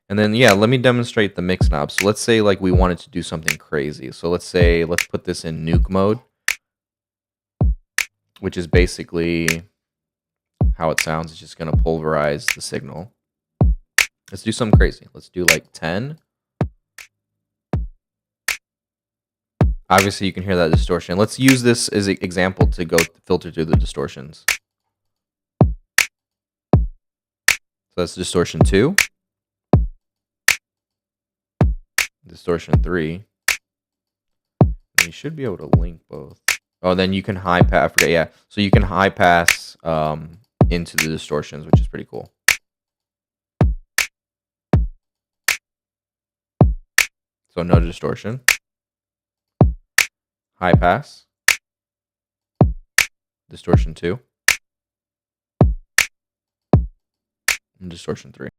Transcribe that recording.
And then, yeah, let me demonstrate the mix knob. So let's say like we wanted to do something crazy. So let's put this in nuke mode, which is basically how it sounds. It's just going to pulverize the signal. Let's do something crazy. Let's do like 10. Obviously, you can hear that distortion. Let's use this as an example to go filter through the distortions. So that's distortion 2. Distortion 3. And you should be able to link both. Oh, then you can high pass. I forget, yeah. So you can high pass into the distortions, which is pretty cool. So no distortion. High pass. Distortion 2. And distortion 3.